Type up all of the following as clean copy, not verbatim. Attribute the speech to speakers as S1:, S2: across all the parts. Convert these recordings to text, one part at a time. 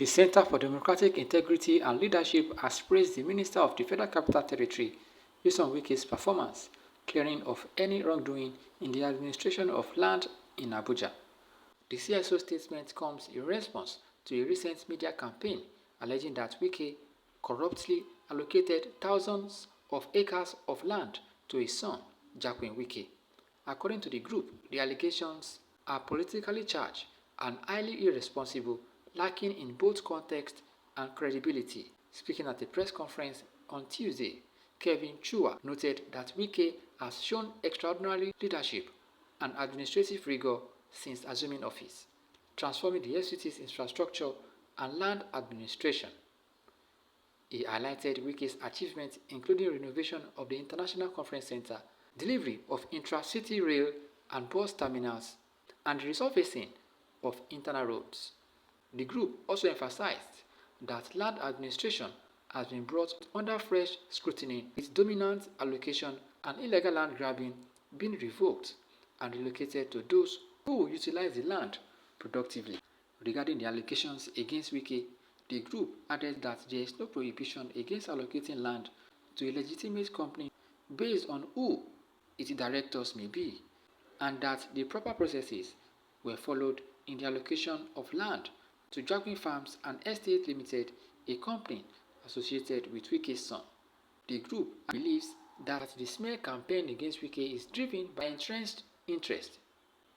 S1: The Center for Democratic Integrity and Leadership has praised the Minister of the Federal Capital Territory, Wike's performance, clearing of any wrongdoing in the administration of land in Abuja. The CSO statement comes in response to a recent media campaign alleging that Wike corruptly allocated thousands of acres of land to his son, Jacqueline Wike. According to the group, the allegations are politically charged and highly irresponsible, lacking in both context and credibility. Speaking at a press conference on Tuesday, Kevin Chua noted that Wike has shown extraordinary leadership and administrative rigor since assuming office, transforming the FCT's infrastructure and land administration. He highlighted Wike's achievements, including renovation of the International Conference Center, delivery of intra-city rail and bus terminals, and resurfacing of internal roads. The group also emphasized that land administration has been brought under fresh scrutiny, with dominant allocation and illegal land grabbing being revoked and relocated to those who utilize the land productively. Regarding the allegations against Wike, the group added that there is no prohibition against allocating land to a legitimate company based on who its directors may be, and that the proper processes were followed in the allocation of land to Jacqueline Farms and Estate Limited, a company associated with Wike's son. The group believes that the smear campaign against Wike is driven by entrenched interests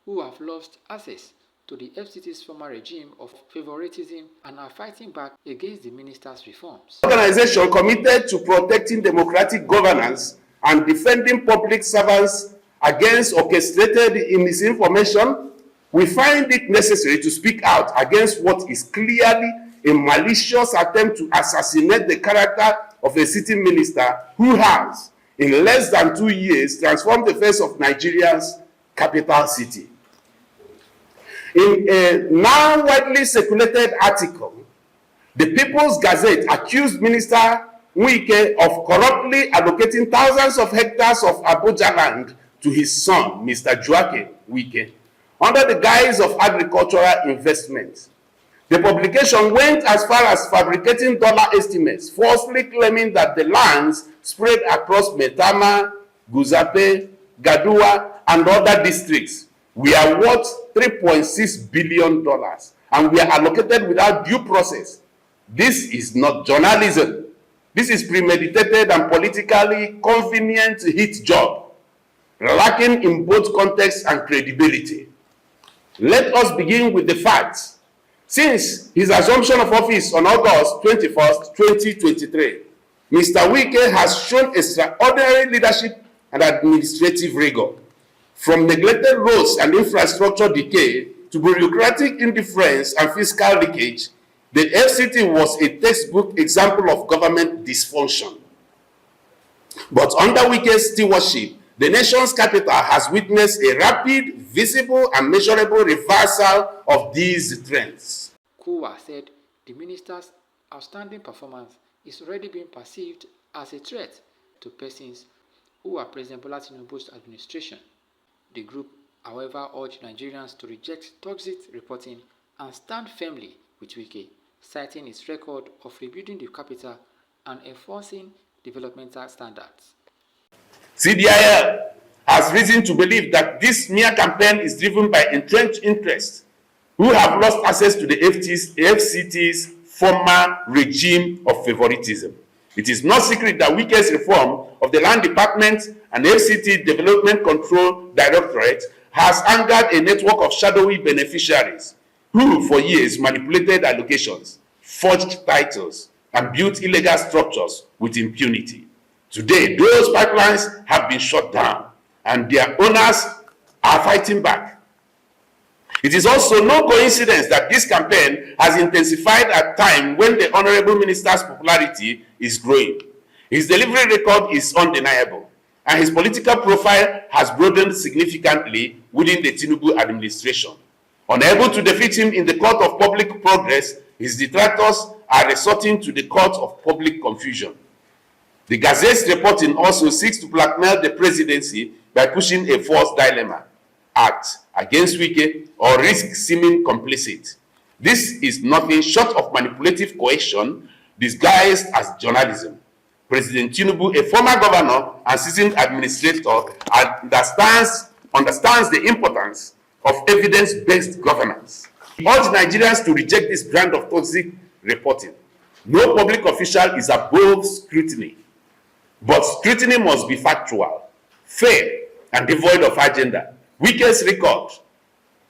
S1: who have lost access to the FCT's former regime of favoritism and are fighting back against the minister's reforms.
S2: Organization committed to protecting democratic governance and defending public servants against orchestrated misinformation, we find it necessary to speak out against what is clearly a malicious attempt to assassinate the character of a sitting minister who has, in less than 2 years, transformed the face of Nigeria's capital city. In a now widely circulated article, the People's Gazette accused Minister Wike of corruptly allocating thousands of hectares of Abuja land to his son, Mr. Joaquin Wike, under the guise of agricultural investment. The publication went as far as fabricating dollar estimates, falsely claiming that the lands spread across Metama, Guzape, Gadua, and other districts were worth $3.6 billion and were allocated without due process. This is not journalism. This is premeditated and politically convenient hit job, lacking in both context and credibility. Let us begin with the facts. Since his assumption of office on August 21st, 2023, Mr. Wike has shown extraordinary leadership and administrative rigor. From neglected roads and infrastructure decay to bureaucratic indifference and fiscal leakage, the FCT was a textbook example of government dysfunction. But under Wike's stewardship, the nation's capital has witnessed a rapid, visible, and measurable reversal of these trends.
S1: Kuwa said the minister's outstanding performance is already being perceived as a threat to persons who are President Bola Tinubu's administration. The group, however, urged Nigerians to reject toxic reporting and stand firmly with Wike, citing its record of rebuilding the capital and enforcing developmental standards.
S2: CDIL has reason to believe that this smear campaign is driven by entrenched interests who have lost access to the FCT's former regime of favoritism. It is no secret that Wike's reform of the Land Department and FCT Development Control Directorate has angered a network of shadowy beneficiaries who, for years, manipulated allocations, forged titles, and built illegal structures with impunity. Today, those pipelines have been shut down, and their owners are fighting back. It is also no coincidence that this campaign has intensified at a time when the Honorable Minister's popularity is growing. His delivery record is undeniable, and his political profile has broadened significantly within the Tinubu administration. Unable to defeat him in the court of public progress, his detractors are resorting to the court of public confusion. The Gazette's reporting also seeks to blackmail the presidency by pushing a false dilemma: act against Wike or risk seeming complicit. This is nothing short of manipulative coercion disguised as journalism. President Tinubu, a former governor and seasoned administrator, understands the importance of evidence-based governance. He urged Nigerians to reject this brand of toxic reporting. No public official is above scrutiny, but scrutiny must be factual, fair, and devoid of agenda. Wike's record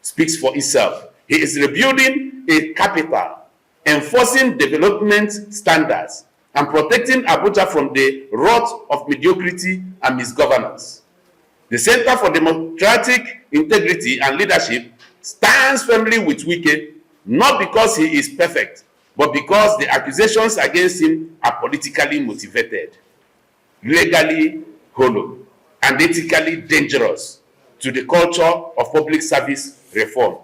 S2: speaks for itself. He is rebuilding a capital, enforcing development standards, and protecting Abuja from the rot of mediocrity and misgovernance. The Center for Democratic Integrity and Leadership stands firmly with Wike, not because he is perfect, but because the accusations against him are politically motivated, legally hollow, and ethically dangerous to the culture of public service reform.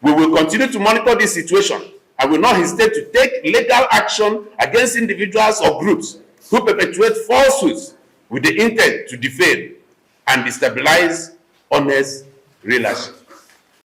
S2: We will continue to monitor this situation and will not hesitate to take legal action against individuals or groups who perpetuate falsehoods with the intent to defame and destabilize honest relations.